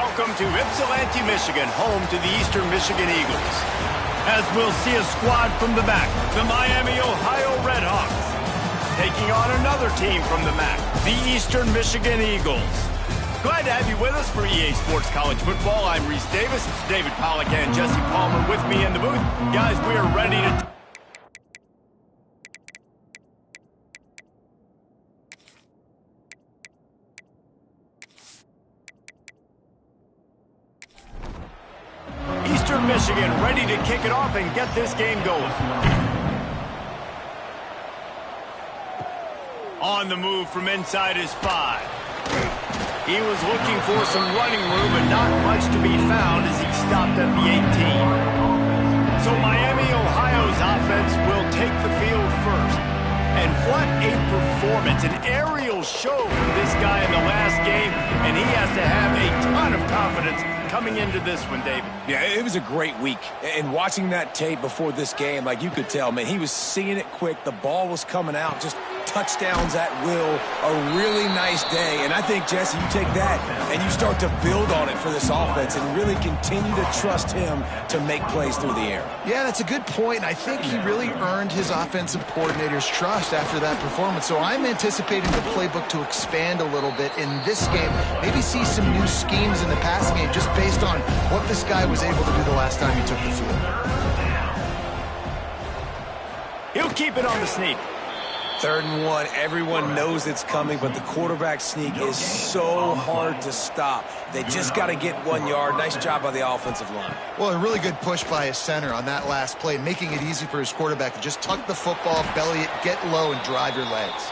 welcome to Ypsilanti, Michigan, home to the Eastern Michigan Eagles. As we'll see a squad from the MAC, the Miami, Ohio Redhawks, taking on another team from the MAC, the Eastern Michigan Eagles. Glad to have you with us for EA Sports College Football. I'm Reese Davis, David Pollack and Jesse Palmer with me in the booth. Guys, we are ready to... Eastern Michigan ready to kick it off and get this game going. On the move from inside his 5. He was looking for some running room, but not much to be found as he stopped at the 18. So Miami, Ohio's offense will take the field first. And what a performance, an aerial show from this guy in the last game, and he has to have a ton of confidence coming into this one, David. Yeah, it was a great week. And watching that tape before this game, like you could tell, man, he was seeing it quick. The ball was coming out, just touchdowns at will. A really nice day. And I think, Jesse, you take that and you start to build on it for this offense and really continue to trust him to make plays through the air. Yeah, that's a good point. I think he really earned his offensive coordinator's trust after that performance. So I'm anticipating the playbook to expand a little bit in this game. Maybe see some new schemes in the passing game just based on what this guy was able to do the last time he took the field. He'll keep it on the sneak. 3rd and 1, everyone knows it's coming, but the quarterback sneak is so hard to stop. They just got to get 1 yard. Nice job by the offensive line. Well, a really good push by his center on that last play, making it easy for his quarterback to just tuck the football, belly it, get low, and drive your legs.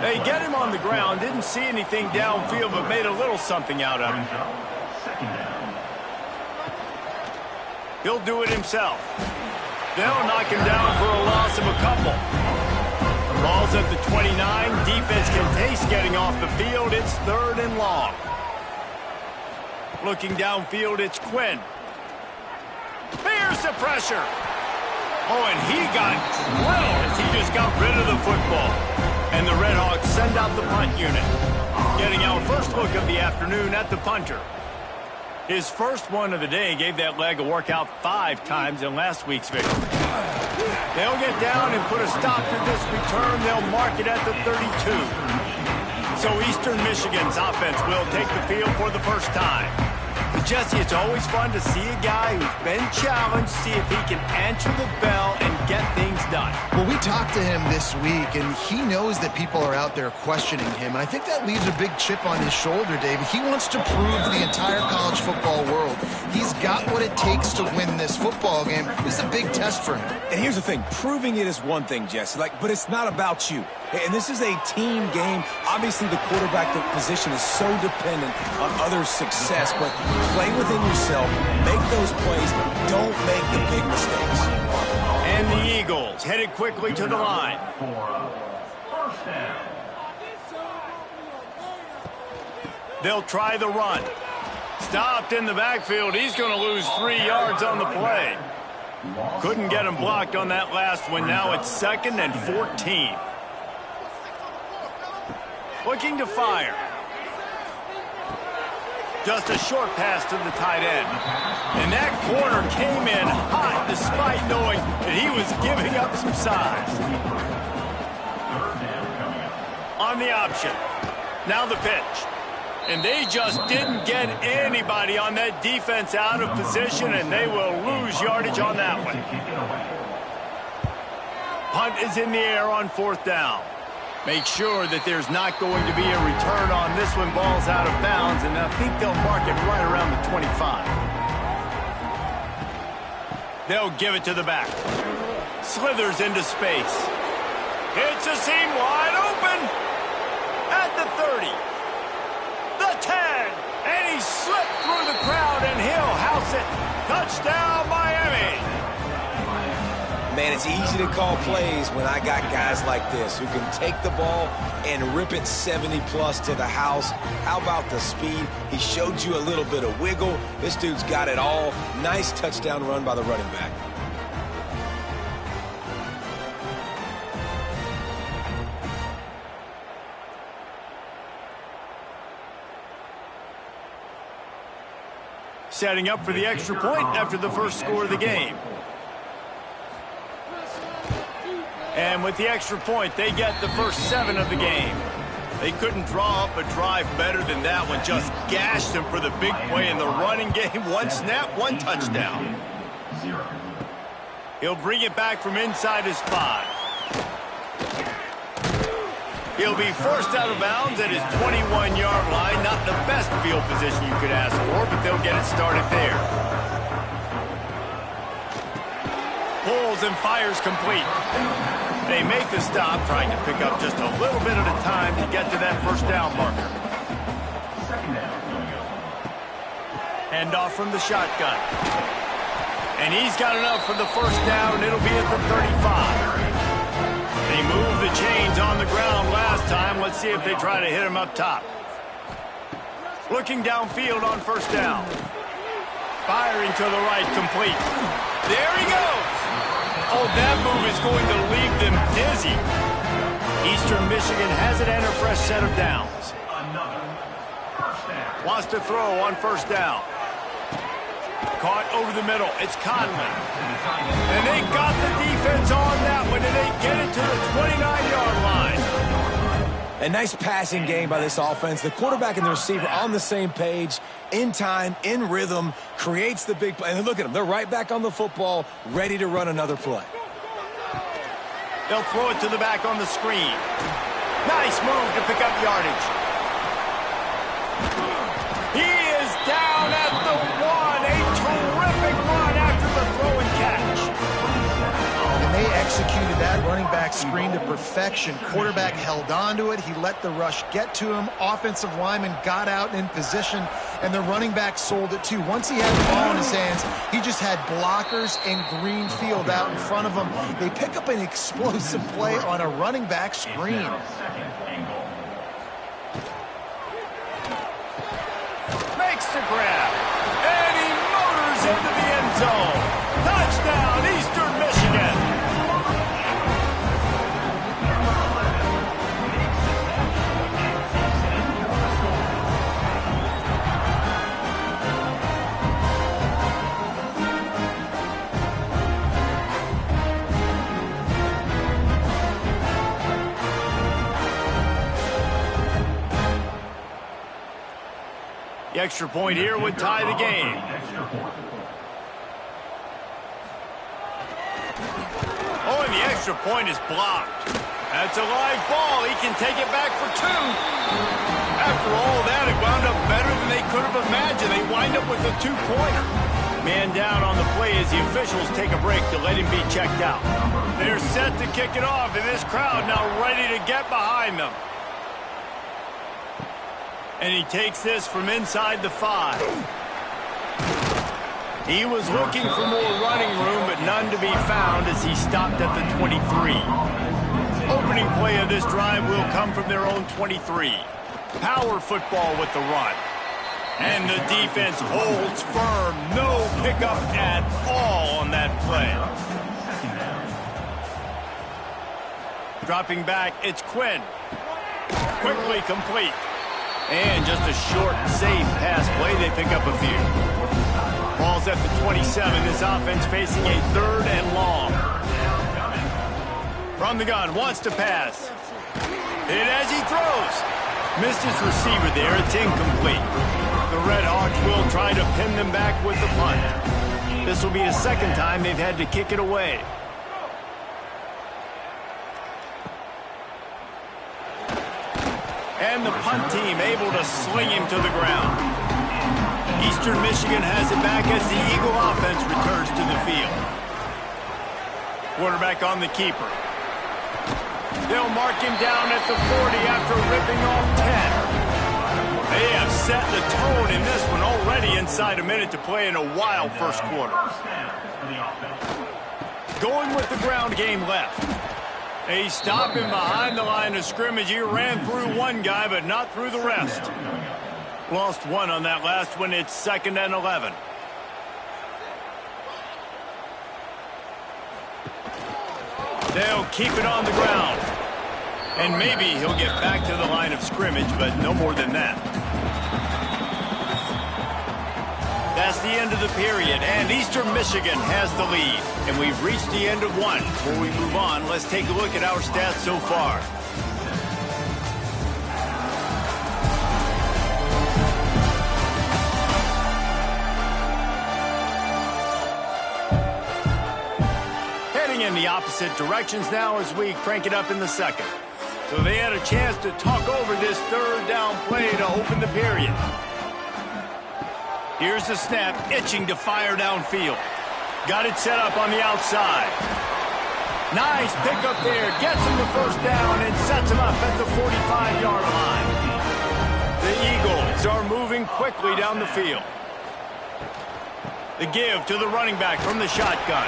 They get him on the ground, didn't see anything downfield, but made a little something out of it. He'll do it himself. They'll knock him down for a loss of a couple. Ball's at the 29. Defense can taste getting off the field. It's 3rd and long. Looking downfield, it's Quinn. There's the pressure. Oh, and he got drilled as he just got rid of the football. And the Redhawks send out the punt unit. Getting our first look of the afternoon at the punter. His first one of the day gave that leg a workout 5 times in last week's victory. They'll get down and put a stop to this return. They'll mark it at the 32. So Eastern Michigan's offense will take the field for the first time. But Jesse, it's always fun to see a guy who's been challenged, see if he can answer the bell and get things done. Well, we talked to him this week, and he knows that people are out there questioning him. And I think that leaves a big chip on his shoulder, David. He wants to prove to the entire college football world he's got what it takes to win this football game. This is a big test for him. And here's the thing. Proving it is one thing, Jesse, but it's not about you. And this is a team game. Obviously, the quarterback position is so dependent on others' success, but play within yourself, make those plays, don't make the big mistakes. And the Eagles headed quickly to the line. They'll try the run. Stopped in the backfield. He's going to lose 3 yards on the play. Couldn't get him blocked on that last one. Now it's 2nd and 14. Looking to fire. Just a short pass to the tight end. And that corner came in hot despite knowing that he was giving up some size. On the option. Now the pitch. And they just didn't get anybody on that defense out of position, and they will lose yardage on that one. Punt is in the air on 4th down. Make sure that there's not going to be a return on this one. Ball's out of bounds, and I think they'll mark it right around the 25. They'll give it to the back. Slithers into space. Hits a seam wide open at the 30. The 10. And he slipped through the crowd, and he'll house it. Touchdown, Miami. Man, it's easy to call plays when I got guys like this who can take the ball and rip it 70-plus to the house. How about the speed? He showed you a little bit of wiggle. This dude's got it all. Nice touchdown run by the running back. setting up for the extra point after the first score of the game. And with the extra point, they get the first 7 of the game. They couldn't draw up a drive better than that one. Just gashed them for the big play in the running game. 1 snap, 1 touchdown. He'll bring it back from inside his 5. He'll be forced out of bounds at his 21-yard line. Not the best field position you could ask for, but they'll get it started there. Pulls and fires complete. They make the stop, trying to pick up just a little bit at a time to get to that first down marker. Hand off from the shotgun. And he's got enough for the first down, and it'll be at the 35. They moved the chains on the ground last time. Let's see if they try to hit him up top. Looking downfield on first down. Firing to the right, complete. There he goes. Oh, that move is going to leave them dizzy. Eastern Michigan has it and a fresh set of downs. Wants to throw on first down. Caught over the middle. It's Conley. And they got the defense on that one, and they get it to the 29-yard line. A nice passing game by this offense. The quarterback and the receiver on the same page, in time, in rhythm, creates the big play. And look at them. They're right back on the football, ready to run another play. They'll throw it to the back on the screen. Nice move to pick up yardage. He is down at the 1. A terrific run after the throw and catch. And they executed that running back screen to perfection. Quarterback held on to it. He let the rush get to him. Offensive lineman got out in position, and the running back sold it too. Once he had the ball in his hands, he just had blockers and green field out in front of him. They pick up an explosive play on a running back screen. Makes the grab, and he motors into the end zone. Touchdown, Eastern Michigan. The extra point here would tie the game. Oh, and the extra point is blocked. That's a live ball. He can take it back for 2. After all that, it wound up better than they could have imagined. They wind up with a 2-pointer. Man down on the play as the officials take a break to let him be checked out. They're set to kick it off, and this crowd now ready to get behind them. And he takes this from inside the 5. He was looking for more running room, but none to be found as he stopped at the 23. Opening play of this drive will come from their own 23. Power football with the run. And the defense holds firm. No pickup at all on that play. Dropping back, it's Quinn. Quickly complete. And just a short, safe pass play. They pick up a few. Ball's at the 27. This offense facing a 3rd and long. From the gun, wants to pass. Hit as he throws. Missed his receiver there. It's incomplete. The Red Hawks will try to pin them back with the punt. This will be the 2nd time they've had to kick it away. And the punt team able to sling him to the ground. Eastern Michigan has it back as the Eagle offense returns to the field. Quarterback on the keeper. They'll mark him down at the 40 after ripping off 10. They have set the tone in this one already inside a minute to play in a wild first quarter. Going with the ground game left. They stop him behind the line of scrimmage. He ran through one guy, but not through the rest. Lost 1 on that last one. It's 2nd and 11. They'll keep it on the ground. And maybe he'll get back to the line of scrimmage, but no more than that. That's the end of the period, and Eastern Michigan has the lead. And we've reached the end of one. Before we move on, let's take a look at our stats so far. Heading in the opposite directions now as we crank it up in the second. So they had a chance to talk over this third down play to open the period. Here's the snap, itching to fire downfield. Got it set up on the outside. Nice pickup there. Gets him the first down and sets him up at the 45-yard line. The Eagles are moving quickly down the field. The give to the running back from the shotgun.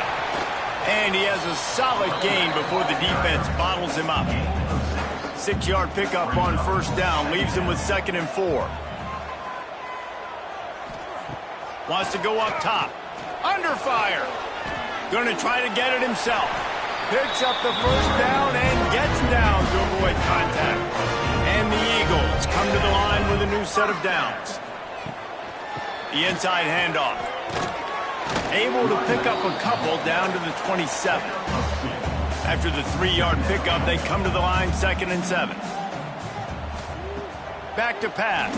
And he has a solid gain before the defense bottles him up. 6-yard pickup on first down leaves him with 2nd and 4. Wants to go up top. Under fire. Going to try to get it himself. Picks up the first down and gets down to avoid contact. And the Eagles come to the line with a new set of downs. The inside handoff. Able to pick up a couple down to the 27. After the 3-yard pickup, they come to the line 2nd and 7. Back to pass.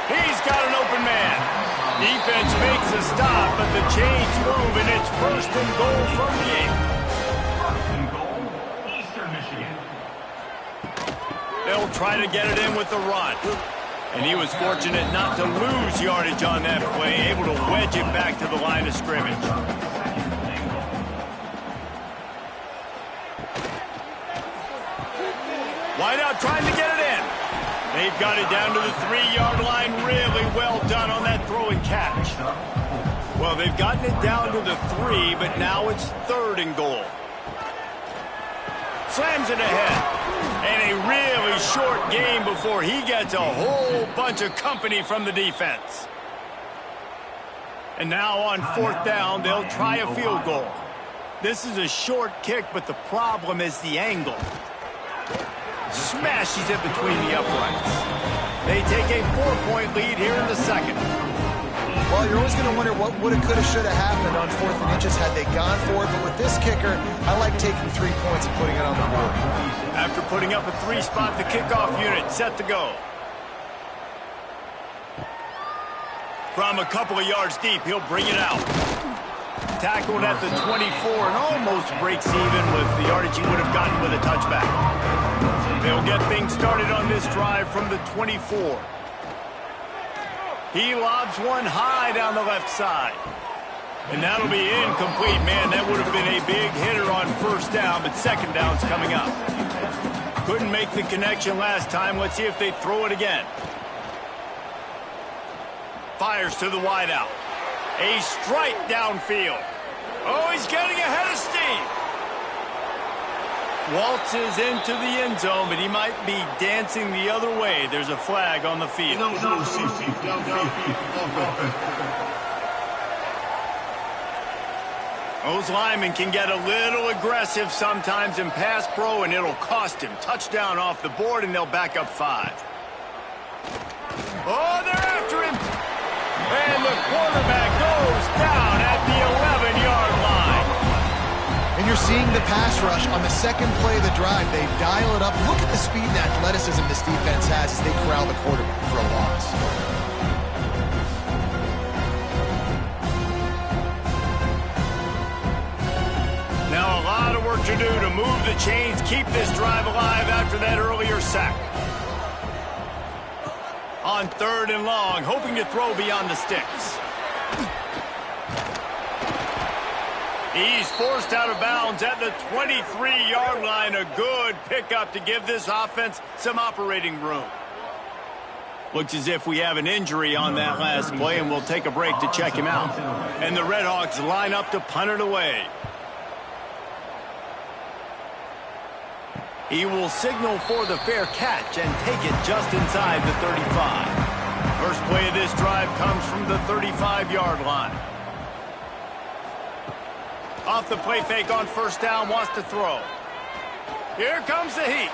He's got an open man. Defense makes a stop, but the chains move, and it's 1st and goal from the 8. Eastern Michigan. They'll try to get it in with the run. And he was fortunate not to lose yardage on that play, able to wedge it back to the line of scrimmage. Wideout trying to get it in. They've got it down to the 3-yard line. Really well done on that throw and catch. Well, they've gotten it down to the 3, but now it's 3rd and goal. Slams it ahead. And a really short game before he gets a whole bunch of company from the defense. And now on 4th down, they'll try a field goal. This is a short kick, but the problem is the angle. Smashes it between the uprights. They take a 4-point lead here in the second. Well, you're always going to wonder what woulda, coulda, shoulda happened on 4th and inches had they gone for it. But with this kicker, I like taking 3 points and putting it on the board. After putting up a 3-spot, the kickoff unit set to go. From a couple of yards deep, he'll bring it out. Tackled at the 24 and almost breaks even with the yardage he would have gotten with a touchback. They'll get things started on this drive from the 24. He lobs one high down the left side. And that'll be incomplete. Man, that would have been a big hitter on 1st down, but 2nd down's coming up. Couldn't make the connection last time. Let's see if they throw it again. Fires to the wideout. A strike downfield. Oh, he's getting ahead of steam. Waltzes into the end zone, but he might be dancing the other way. There's a flag on the field. Those linemen can get a little aggressive sometimes in pass pro, and it'll cost him. Touchdown off the board, and they'll back up 5. Oh, they're after him. And the quarterback goes down at the 11-yard line. And you're seeing the pass rush on the second play of the drive. They dial it up. Look at the speed and athleticism this defense has as they corral the quarterback for a loss. Now a lot of work to do to move the chains, keep this drive alive after that earlier sack. On 3rd and long, hoping to throw beyond the sticks. He's forced out of bounds at the 23-yard line. A good pickup to give this offense some operating room. Looks as if we have an injury on that last play, and we'll take a break to check him out. And the Redhawks line up to punt it away. He will signal for the fair catch and take it just inside the 35. First play of this drive comes from the 35-yard line. Off the play fake on 1st down, wants to throw. Here comes the heat.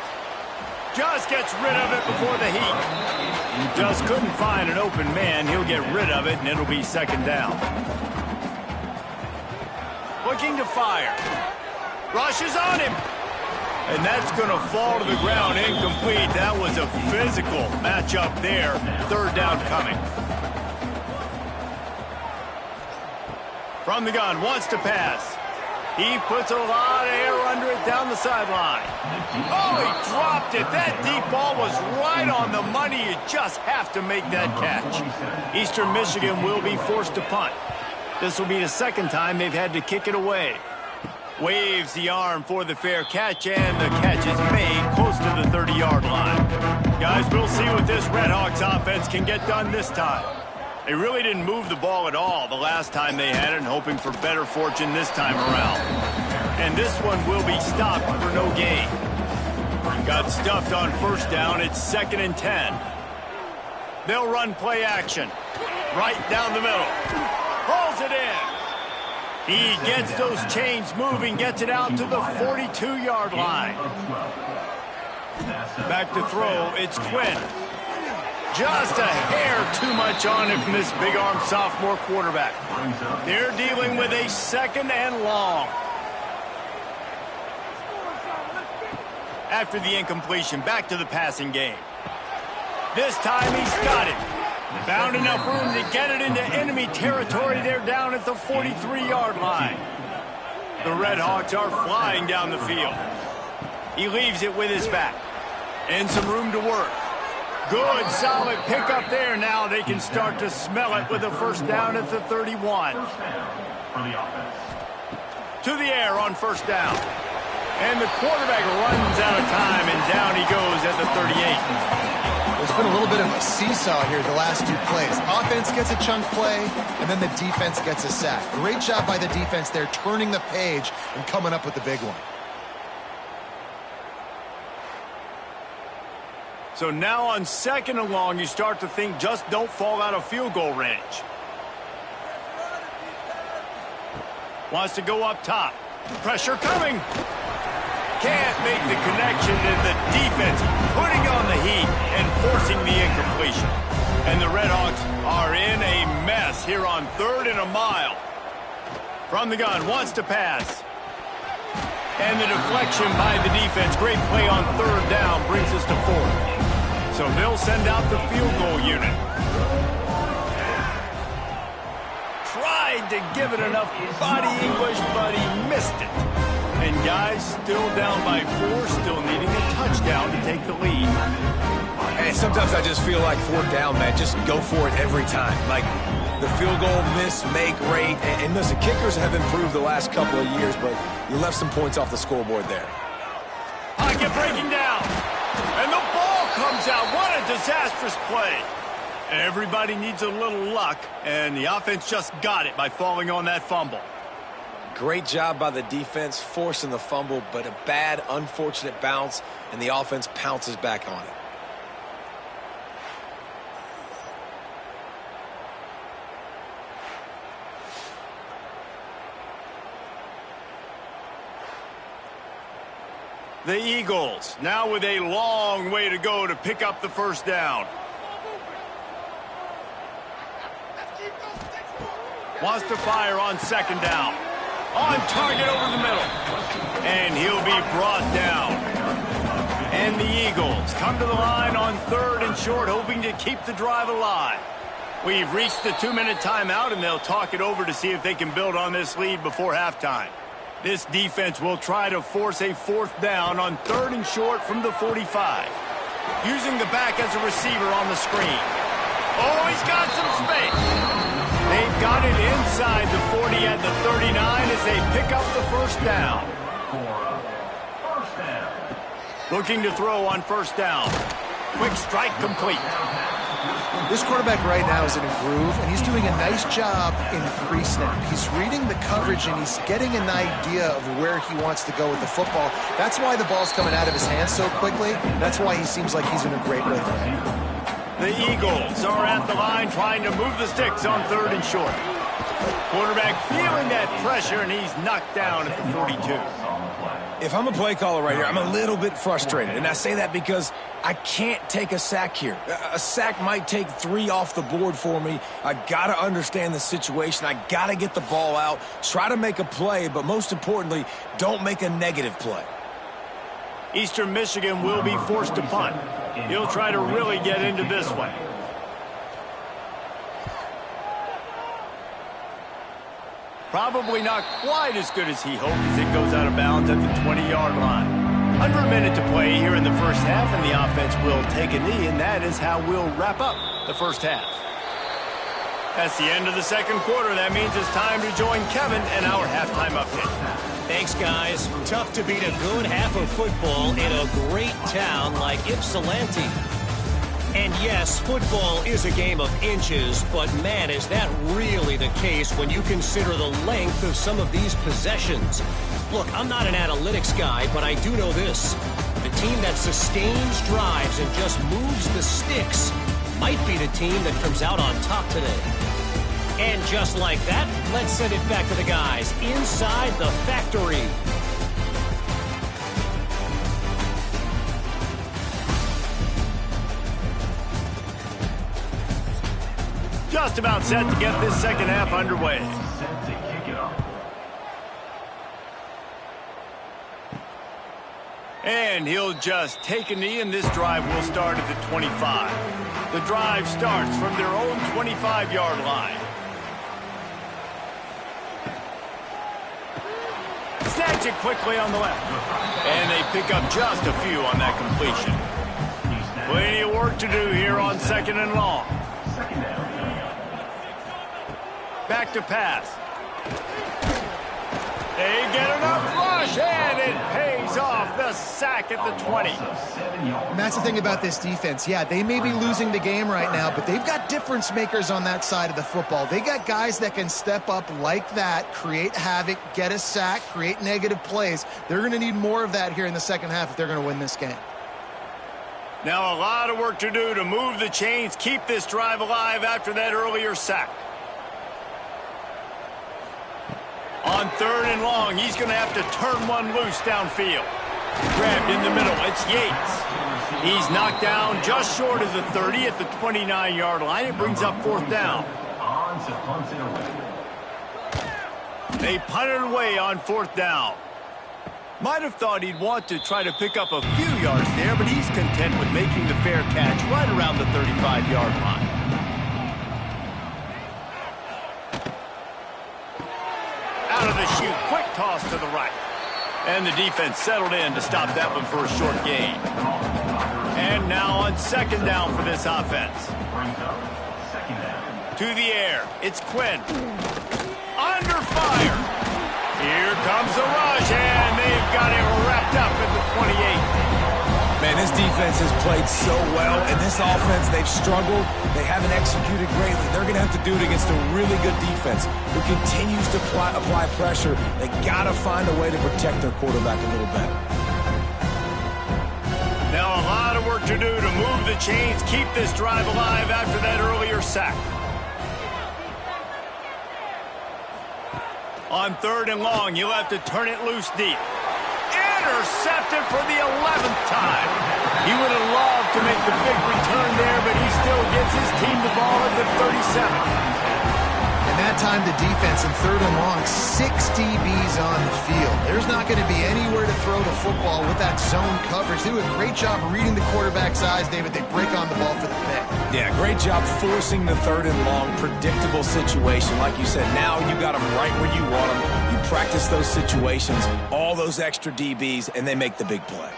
Just gets rid of it before the heat. Just couldn't find an open man. He'll get rid of it, and it'll be second down. Looking to fire. Rushes on him. And that's going to fall to the ground incomplete. That was a physical matchup there. Third down coming. From the gun, wants to pass. He puts a lot of air under it down the sideline. Oh, he dropped it. That deep ball was right on the money. You just have to make that catch. Eastern Michigan will be forced to punt. This will be the second time they've had to kick it away. Waves the arm for the fair catch, and the catch is made close to the 30-yard line. Guys, we'll see what this Redhawks offense can get done this time. They really didn't move the ball at all the last time they had it, and hoping for better fortune this time around. And this one will be stopped for no gain. Got stuffed on first down. It's 2nd and 10. They'll run play action. Right down the middle. Pulls it in. He gets those chains moving, gets it out to the 42-yard line. Back to throw, it's Quinn. Just a hair too much on him from this big-arm sophomore quarterback. They're dealing with a 2nd and long. After the incompletion, back to the passing game. This time he's got it. Found enough room to get it into enemy territory. They're down at the 43-yard line. The Redhawks are flying down the field. He leaves it with his back. And some room to work. Good, solid pickup there. Now they can start to smell it with a first down at the 31. To the air on first down. And the quarterback runs out of time, and down he goes at the 38. There's been a little bit of a seesaw here the last two plays. Offense gets a chunk play, and then the defense gets a sack. Great job by the defense there, turning the page and coming up with the big one. So now on 2nd and long, you start to think just don't fall out of field goal range. Wants to go up top. Pressure coming. Can't make the connection, and the defense putting on the heat and forcing the incompletion. And the Redhawks are in a mess here on 3rd and a mile. From the gun, wants to pass. And the deflection by the defense. Great play on 3rd down brings us to 4th. So they'll send out the field goal unit. Tried to give it enough body English, but he missed it. And guys, still down by 4, still needing a touchdown to take the lead. And sometimes I just feel like 4th down, man. Just go for it every time. Like the field goal miss, make rate. And listen, kickers have improved the last couple of years, but you left some points off the scoreboard there. Pocket breaking down. And the ball comes out. What a disastrous play. Everybody needs a little luck, and the offense just got it by falling on that fumble. Great job by the defense forcing the fumble, but a bad, unfortunate bounce, and the offense pounces back on it. The Eagles now with a long way to go to pick up the first down. Wants to fire on 2nd down. On target over the middle. And he'll be brought down. And the Eagles come to the line on 3rd and short, hoping to keep the drive alive. We've reached the 2-minute timeout, and they'll talk it over to see if they can build on this lead before halftime. This defense will try to force a 4th down on 3rd and short from the 45. Using the back as a receiver on the screen. Oh, he's got some space. They've got it inside the 40 at the 39 as they pick up the first down. Looking to throw on first down. Quick strike complete. This quarterback right now is in a groove, and he's doing a nice job in pre-snap. He's reading the coverage, and he's getting an idea of where he wants to go with the football. That's why the ball's coming out of his hands so quickly. That's why he seems like he's in a great rhythm. The Eagles are at the line trying to move the sticks on 3rd and short. Quarterback feeling that pressure, and he's knocked down at the 42. If I'm a play caller right here, I'm a little bit frustrated. And I say that because I can't take a sack here. A sack might take 3 off the board for me. I got to understand the situation. I got to get the ball out, try to make a play, but most importantly, don't make a negative play. Eastern Michigan will be forced to punt. He'll try to really get into this one. Probably not quite as good as he hoped as it goes out of bounds at the 20-yard line. Under a minute to play here in the first half, and the offense will take a knee, and that is how we'll wrap up the first half. That's the end of the second quarter. That means it's time to join Kevin and our halftime update. Thanks, guys. Tough to beat a good half of football in a great town like Ypsilanti. And yes, football is a game of inches, but man, is that really the case when you consider the length of some of these possessions. Look, I'm not an analytics guy, but I do know this. The team that sustains drives and just moves the sticks might be the team that comes out on top today. And just like that, let's send it back to the guys inside the factory. Just about set to get this second half underway. And he'll just take a knee, and this drive will start at the 25. The drive starts from their own 25-yard line. Snatch it quickly on the left. And they pick up just a few on that completion. Plenty of work to do here on second and long. Back to pass. They get enough rush, and it pays off. The sack at the 20. And that's the thing about this defense. Yeah, they may be losing the game right now, but they've got difference makers on that side of the football. They got guys that can step up like that, create havoc, get a sack, create negative plays. They're going to need more of that here in the second half if they're going to win this game. Now a lot of work to do to move the chains, keep this drive alive after that earlier sack. On third and long, he's going to have to turn one loose downfield. Grabbed in the middle, it's Yates. He's knocked down just short of the 30 at the 29-yard line. It brings up fourth down. They punted away on fourth down. Might have thought he'd want to try to pick up a few yards there, but he's content with making the fair catch right around the 35-yard line. Out of the chute, quick toss to the right. And the defense settled in to stop that one for a short gain. And now on second down for this offense. To the air, it's Quinn. Under fire. Here comes the rush, and they've got it wrapped up at the 28. Man, this defense has played so well, and this offense, they've struggled. They haven't executed greatly. They're going to have to do it against a really good defense who continues to apply pressure. They got to find a way to protect their quarterback a little better. Now a lot of work to do to move the chains, keep this drive alive after that earlier sack. On third and long, you'll have to turn it loose deep. Intercepted for the 11th time. He would have loved to make the big return there, but he still gives his team the ball at the 37. And that time the defense in third and long, 6 DBs on the field. There's not going to be anywhere to throw the football with that zone coverage. They do a great job reading the quarterback's eyes, David. They break on the ball for the pick. Yeah, great job forcing the third and long, predictable situation. Like you said, now you got them right where you want them. You practice those situations, all those extra DBs, and they make the big play.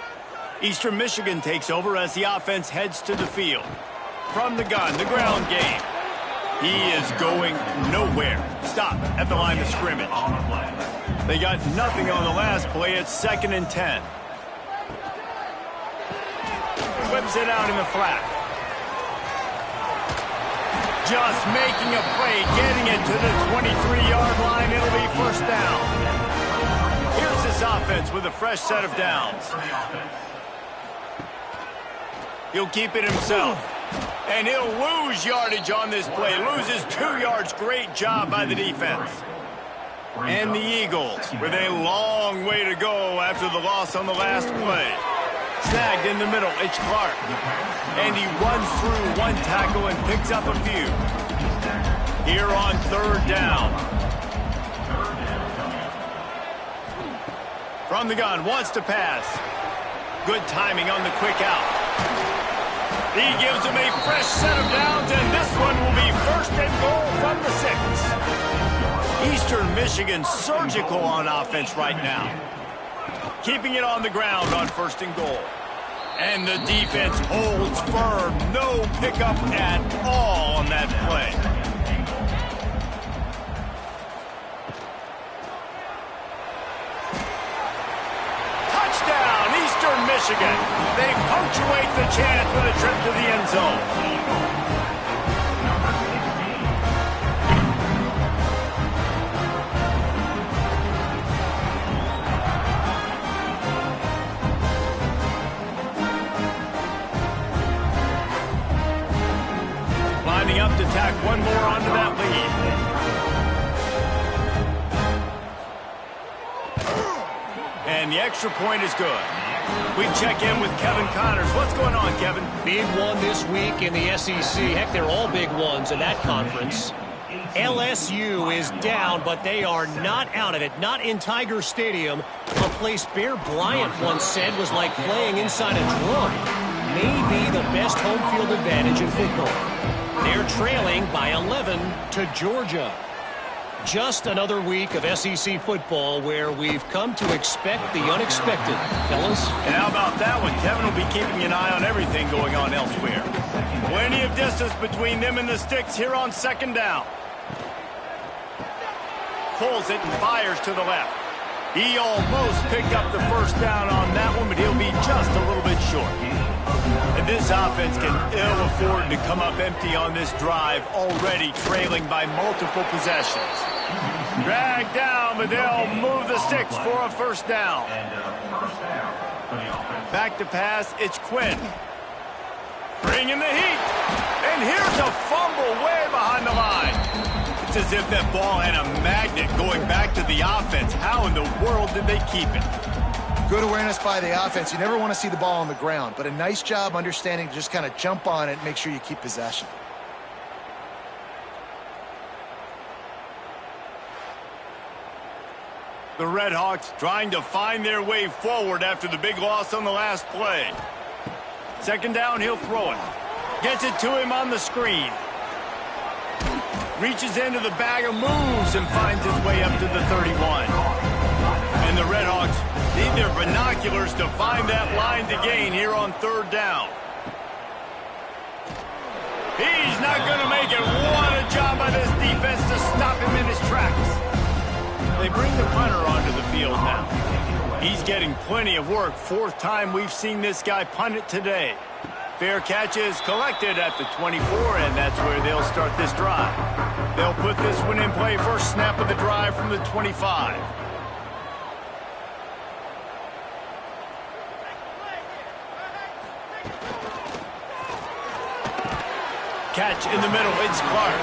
Eastern Michigan takes over as the offense heads to the field. From the gun, the ground game. He is going nowhere. Stop at the line of scrimmage. They got nothing on the last play. It's 2nd and 10. Whips it out in the flat. Just making a play, getting it to the 23-yard line. It'll be first down. Here's this offense with a fresh set of downs. He'll keep it himself. And he'll lose yardage on this play. Loses 2 yards. Great job by the defense. And the Eagles, with a long way to go after the loss on the last play. Snagged in the middle, it's Clark. And he runs through one tackle and picks up a few. Here on third down. From the gun, wants to pass. Good timing on the quick out. He gives him a fresh set of downs, and this one will be first and goal from the 6. Eastern Michigan surgical on offense right now. Keeping it on the ground on first and goal. And the defense holds firm. No pickup at all on that play. Touchdown, Eastern Michigan. They punctuate the chance with a trip to the end zone. Up to tack one more onto that lead. And the extra point is good. We check in with Kevin Connors. What's going on, Kevin? Big one this week in the SEC. Heck, they're all big ones in that conference. LSU is down, but they are not out of it. Not in Tiger Stadium, a place Bear Bryant once said was like playing inside a drum. Maybe the best home field advantage in football. They're trailing by 11 to Georgia. Just another week of SEC football where we've come to expect the unexpected, fellas. And how about that one? Kevin will be keeping an eye on everything going on elsewhere. Plenty of distance between them and the sticks here on second down. Pulls it and fires to the left. He almost picked up the first down on that one, but he'll be just a little bit short. And this offense can ill afford to come up empty on this drive, already trailing by multiple possessions. Dragged down, but they'll move the sticks for a first down. Back to pass, it's Quinn. Bringing the heat. And here's a fumble way behind the line. It's as if that ball had a magnet going back to the offense. How in the world did they keep it? Good awareness by the offense. You never want to see the ball on the ground, but a nice job understanding to just kind of jump on it and make sure you keep possession. The Red Hawks trying to find their way forward after the big loss on the last play. Second down, he'll throw it. Gets it to him on the screen. Reaches into the bag of moves and finds his way up to the 31. And the Red Hawks need their binoculars to find that line to gain here on third down. He's not going to make it. What a job by this defense to stop him in his tracks. They bring the punter onto the field now. He's getting plenty of work. Fourth time we've seen this guy punt it today. Fair catch is collected at the 24, and that's where they'll start this drive. They'll put this one in play first snap of the drive from the 25. Catch in the middle, it's Clark.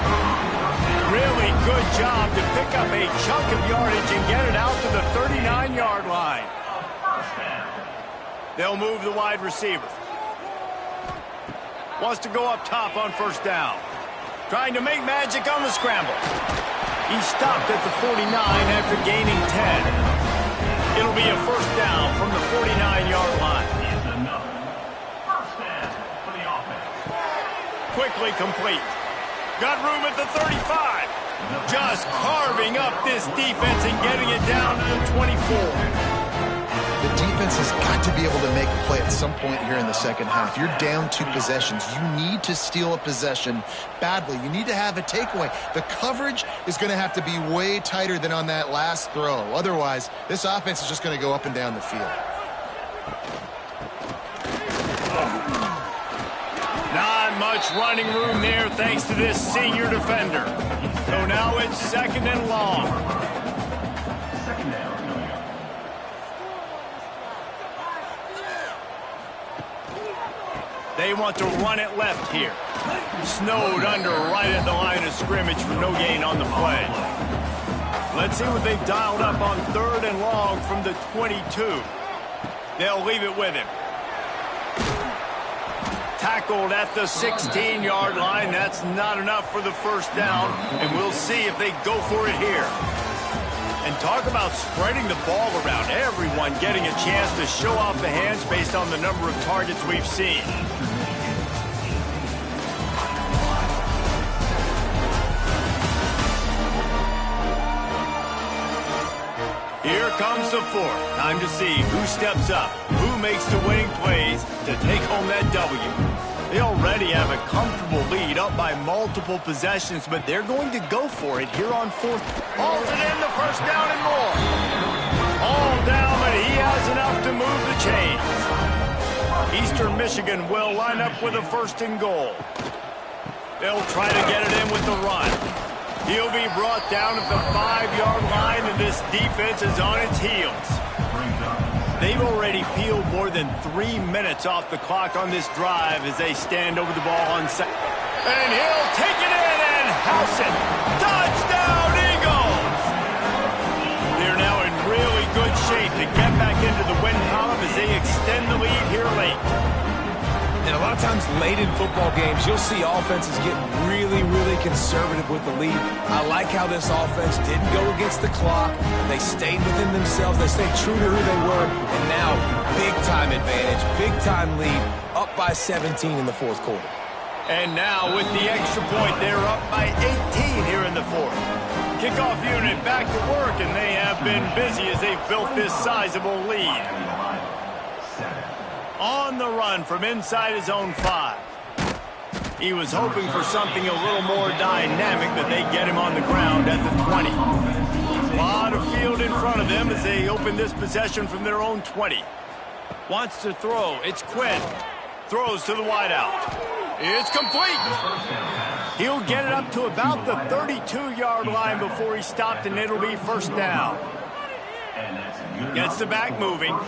Really good job to pick up a chunk of yardage and get it out to the 39-yard line. They'll move the wide receiver. Wants to go up top on first down. Trying to make magic on the scramble. He stopped at the 49 after gaining 10. It'll be a first down from the 49-yard line. Quickly complete. Got room at the 35. Just carving up this defense and getting it down to the 24. The defense has got to be able to make a play at some point here in the second half. You're down 2 possessions. You need to steal a possession badly. You need to have a takeaway. The coverage is going to have to be way tighter than on that last throw. Otherwise, this offense is just going to go up and down the field. Not much running room there thanks to this senior defender. So now it's second and long. They want to run it left here. Snowed under right at the line of scrimmage for no gain on the play. Let's see what they've dialed up on 3rd and long from the 22. They'll leave it with him. Tackled at the 16-yard line. That's not enough for the first down, and we'll see if they go for it here. And talk about spreading the ball around. Everyone getting a chance to show off the hands based on the number of targets we've seen. Here comes the 4th. Time to see who steps up, who makes the winning plays to take home that W. They already have a comfortable lead up by multiple possessions, but they're going to go for it here on 4th. Hauls it in, the first down and more. All down, but he has enough to move the chains. Eastern Michigan will line up with a 1st and goal. They'll try to get it in with the run. He'll be brought down at the 5-yard line, and this defense is on its heels. They've already peeled more than 3 minutes off the clock on this drive as they stand over the ball on second. And he'll take it in and house it. Touchdown, Eagles! They're now in really good shape to get back into the win column as they extend the lead here late. And a lot of times late in football games, you'll see offenses get really, really conservative with the lead. I like how this offense didn't go against the clock. They stayed within themselves. They stayed true to who they were. And now, big-time advantage, big-time lead, up by 17 in the 4th quarter. And now, with the extra point, they're up by 18 here in the 4th. Kickoff unit back to work, and they have been busy as they've built this sizable lead. On the run from inside his own 5. He was hoping for something a little more dynamic, but they get him on the ground at the 20. A lot of field in front of them as they open this possession from their own 20. Wants to throw. It's Quinn. Throws to the wideout. It's complete. He'll get it up to about the 32-yard line before he's stopped, and it'll be 1st down. Gets the back moving.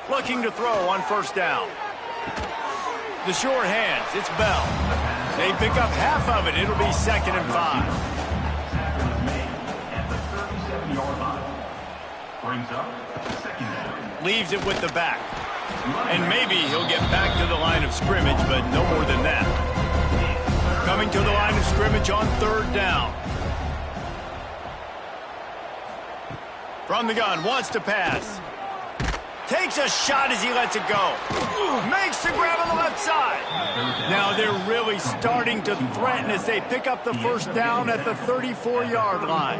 Looking to throw on 1st down. The short hands, it's Bell. They pick up half of it. It'll be 2nd and 5. Leaves it with the back. And maybe he'll get back to the line of scrimmage, but no more than that. Coming to the line of scrimmage on 3rd down. From the gun, wants to pass. Takes a shot as he lets it go. Makes the grab on the left side. Now they're really starting to threaten as they pick up the 1st down at the 34-yard line.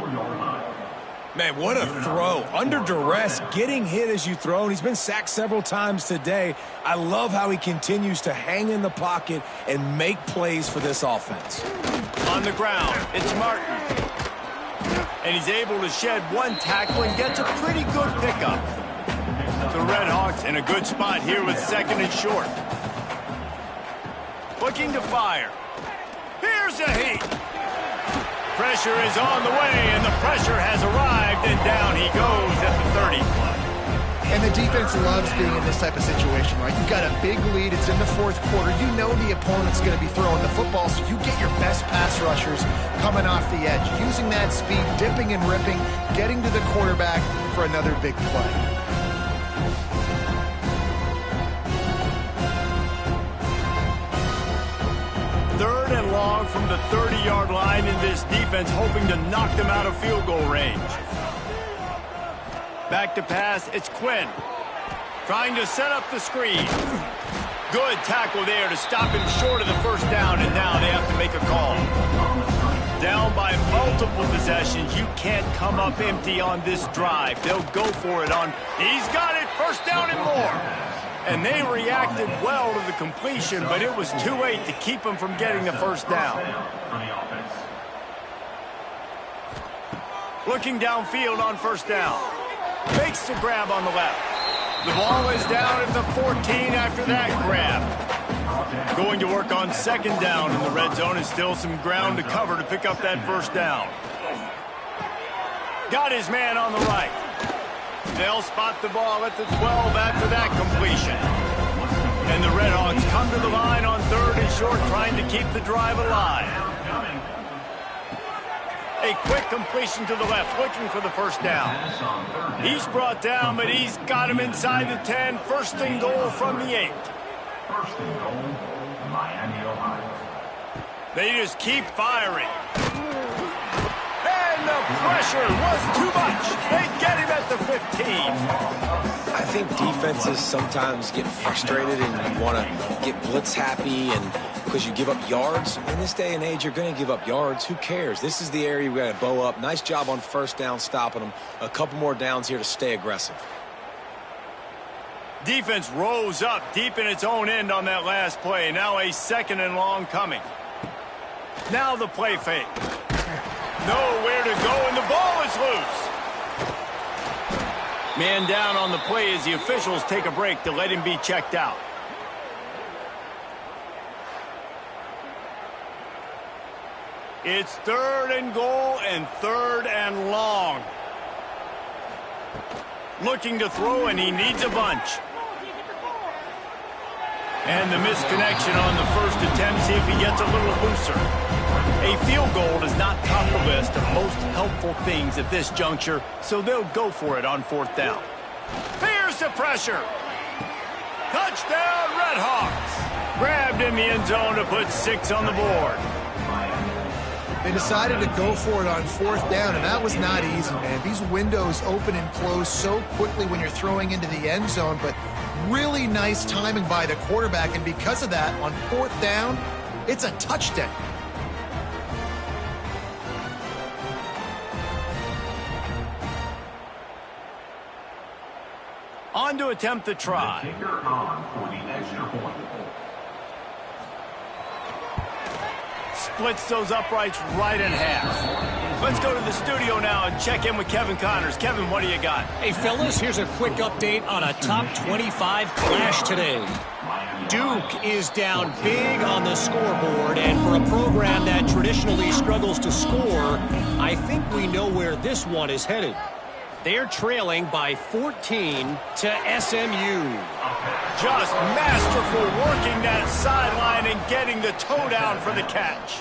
Man, what a throw. Under duress, getting hit as you throw, and he's been sacked several times today. I love how he continues to hang in the pocket and make plays for this offense. On the ground, it's Martin. And he's able to shed 1 tackle and gets a pretty good pickup. The Red Hawks in a good spot here with 2nd and short. Looking to fire. Here's a heat. Pressure is on the way, and the pressure has arrived, and down he goes at the 30. And the defense loves being in this type of situation, right? You've got a big lead. It's in the 4th quarter. You know the opponent's going to be throwing the football, so you get your best pass rushers coming off the edge, using that speed, dipping and ripping, getting to the quarterback for another big play. Long from the 30-yard line, in this defense hoping to knock them out of field goal range. Back to pass, it's Quinn. Trying to set up the screen. Good tackle there to stop him short of the 1st down, and now they have to make a call. Down by multiple possessions, you can't come up empty on this drive. They'll go for it on. He's got it, 1st down and more. And they reacted well to the completion, but it was too late to keep them from getting the 1st down. Looking downfield on 1st down. Makes the grab on the left. The ball is down at the 14 after that grab. Going to work on 2nd down in the red zone, and still some ground to cover to pick up that 1st down. Got his man on the right. They'll spot the ball at the 12 after that completion. And the Red Hawks come to the line on 3rd and short, trying to keep the drive alive. A quick completion to the left, looking for the first down. He's brought down, but he's got him inside the 10. First and goal from the 8. First and goal, Miami, Ohio. They just keep firing. And the pressure was too much. They get him at the 15. I think defenses sometimes get frustrated and you want to get blitz happy and because you give up yards. In this day and age, you're going to give up yards. Who cares? This is the area we got to bow up. Nice job on first down, stopping them. A couple more downs here to stay aggressive. Defense rose up deep in its own end on that last play. Now a second and long coming. Now the play fake. Nowhere to go, and the ball is loose. Man down on the play as the officials take a break to let him be checked out. It's third and goal and third and long. Looking to throw, and he needs a bunch. And the misconnection on the first attempt. See if he gets a little looser. A field goal does not top the list of most helpful things at this juncture, so they'll go for it on fourth down. Here's the pressure. Touchdown, Redhawks. Grabbed in the end zone to put 6 on the board. They decided to go for it on fourth down, and that was not easy, man. These windows open and close so quickly when you're throwing into the end zone, but really nice timing by the quarterback, and because of that, on fourth down, it's a touchdown. On to attempt the try. The kicker on for the extra point. Splits those uprights right in half. Let's go to the studio now and check in with Kevin Connors. Kevin, what do you got? Hey, fellas, here's a quick update on a top 25 clash today. Duke is down big on the scoreboard, and for a program that traditionally struggles to score, I think we know where this one is headed. They're trailing by 14 to SMU. Just masterful working that sideline and getting the toe down for the catch.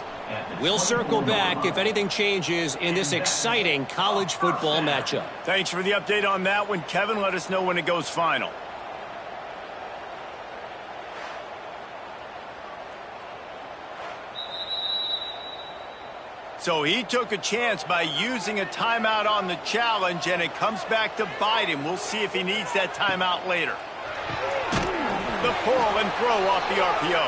We'll circle back if anything changes in this exciting college football matchup. Thanks for the update on that one, Kevin. Let us know when it goes final. So he took a chance by using a timeout on the challenge, and it comes back to bite him. We'll see if he needs that timeout later. The pull and throw off the RPO.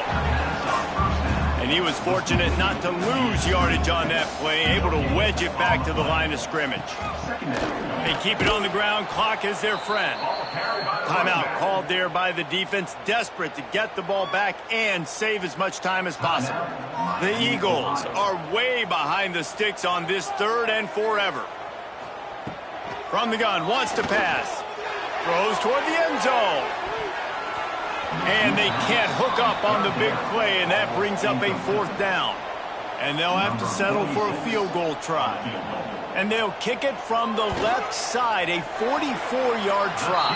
And he was fortunate not to lose yardage on that play, able to wedge it back to the line of scrimmage. They keep it on the ground. Clock is their friend. Timeout called there by the defense, desperate to get the ball back and save as much time as possible. The Eagles are way behind the sticks on this third and forever. From the gun, wants to pass. Throws toward the end zone. And they can't hook up on the big play, and that brings up a fourth down. And they'll have to settle for a field goal try. And they'll kick it from the left side, a 44-yard try.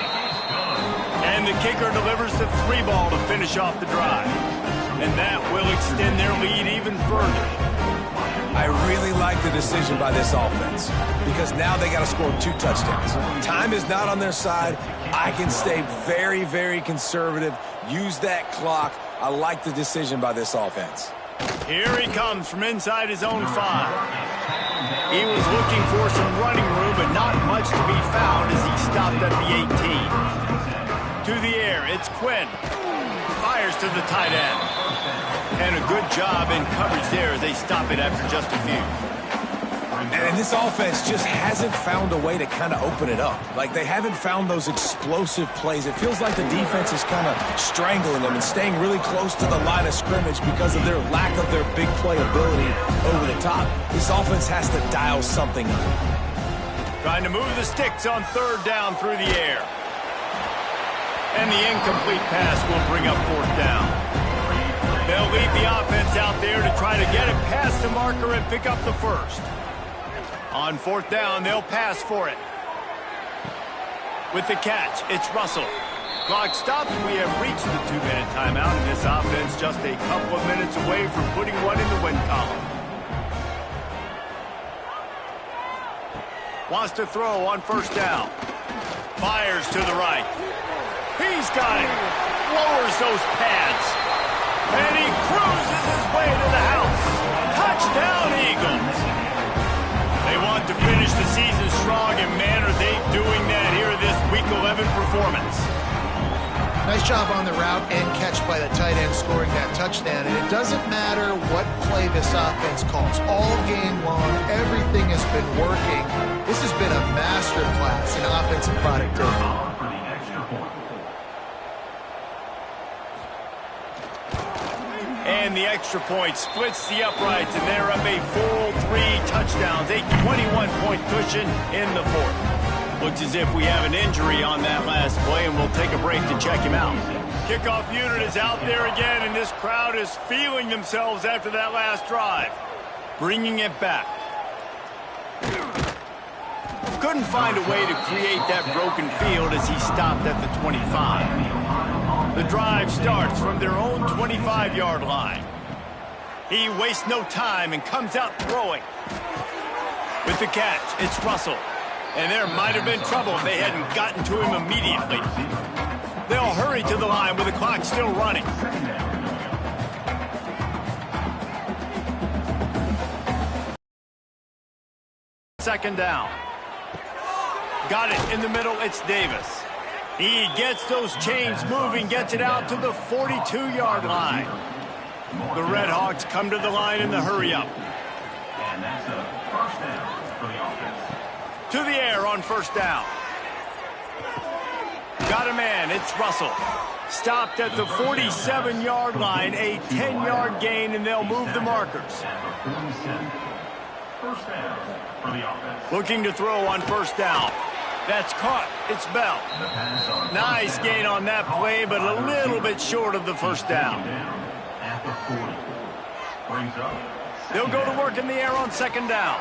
And the kicker delivers the 3-ball to finish off the drive. And that will extend their lead even further. I really like the decision by this offense because now they got to score 2 touchdowns. Time is not on their side. I can stay very, very conservative, use that clock. I like the decision by this offense. Here he comes from inside his own 5. He was looking for some running room, but not much to be found as he stopped at the 18. To the air, it's Quinn. Fires to the tight end. And a good job in coverage there as they stop it after just a few. And this offense just hasn't found a way to kind of open it up. Like, they haven't found those explosive plays. It feels like the defense is kind of strangling them and staying really close to the line of scrimmage because of their lack of their big play ability over the top. This offense has to dial something up. Trying to move the sticks on third down through the air. And the incomplete pass will bring up fourth down. They'll lead the offense out there to try to get it past the marker and pick up the first. On fourth down, they'll pass for it. With the catch, it's Russell. Clock stops. We have reached the 2-minute timeout, and this offense just a couple of minutes away from putting one in the win column. Wants to throw on first down. Fires to the right. He's got it. Lowers those pads. And he cruises his way to the house. Touchdown, Eagles. They want to finish the season strong, and man, are they doing that here in this Week 11 performance. Nice job on the route and catch by the tight end scoring that touchdown. And it doesn't matter what play this offense calls. All game long, everything has been working. This has been a masterclass in offensive productivity. And the extra point splits the uprights, and they're up a full 3 touchdowns, a 21-point cushion in the fourth. Looks as if we have an injury on that last play, and we'll take a break to check him out. Kickoff unit is out there again, and this crowd is feeling themselves after that last drive. Bringing it back. Couldn't find a way to create that broken field as he stopped at the 25. The drive starts from their own 25-yard line. He wastes no time and comes out throwing. With the catch, it's Russell. And there might have been trouble if they hadn't gotten to him immediately. They'll hurry to the line with the clock still running. Second down. Got it in the middle, it's Davis. He gets those chains moving, gets it out to the 42-yard line. The Red Hawks come to the line in the hurry-up. And that's a first down for the offense. To the air on first down. Got a man, it's Russell. Stopped at the 47-yard line, a 10-yard gain, and they'll move the markers. First down for the offense. Looking to throw on first down. That's caught. It's Bell. Nice gain on that play, but a little bit short of the first down. At the 40. Brings up. They'll go to work in the air on second down.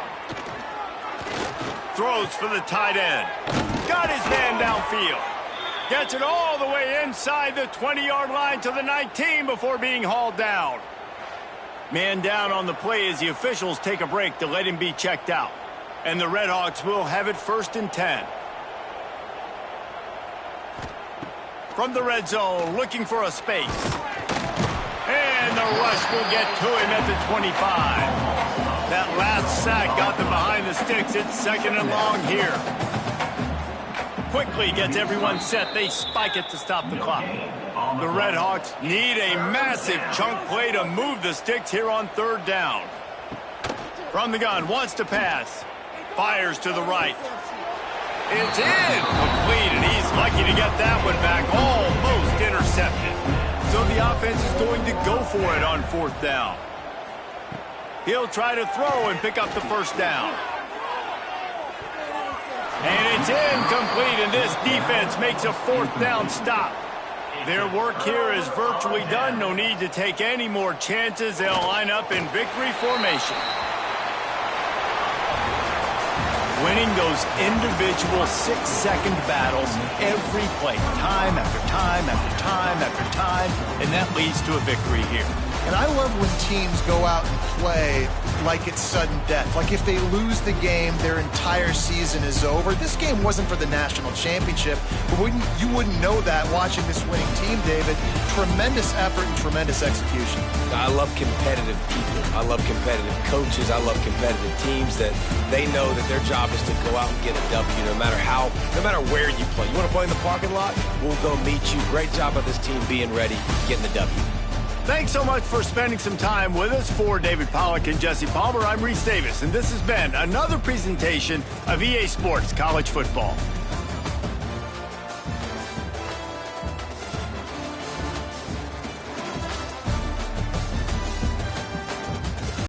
Throws for the tight end. Got his man downfield. Gets it all the way inside the 20-yard line to the 19 before being hauled down. Man down on the play as the officials take a break to let him be checked out. And the Red Hawks will have it 1st and 10. From the red zone, looking for a space. And the rush will get to him at the 25. That last sack got them behind the sticks. It's 2nd and long here. Quickly gets everyone set. They spike it to stop the clock. The Red Hawks need a massive chunk play to move the sticks here on 3rd down. From the gun, wants to pass. Fires to the right. It's incomplete, and he's lucky to get that one back. Almost intercepted. So the offense is going to go for it on 4th down. He'll try to throw and pick up the first down. And it's incomplete, and this defense makes a 4th down stop. Their work here is virtually done. No need to take any more chances. They'll line up in victory formation. Winning those individual 6-second battles every play, time after time after time after time, and that leads to a victory here. And I love when teams go out and play like it's sudden death. Like if they lose the game, their entire season is over. This game wasn't for the national championship, but you wouldn't know that watching this winning team, David. Tremendous effort and tremendous execution. I love competitive people. I love competitive coaches. I love competitive teams that they know that their job is to go out and get a W no matter where you play. You want to play in the parking lot? We'll go meet you. Great job of this team being ready, getting the W. Thanks so much for spending some time with us. For David Pollack and Jesse Palmer, I'm Reese Davis, and this has been another presentation of EA Sports College Football.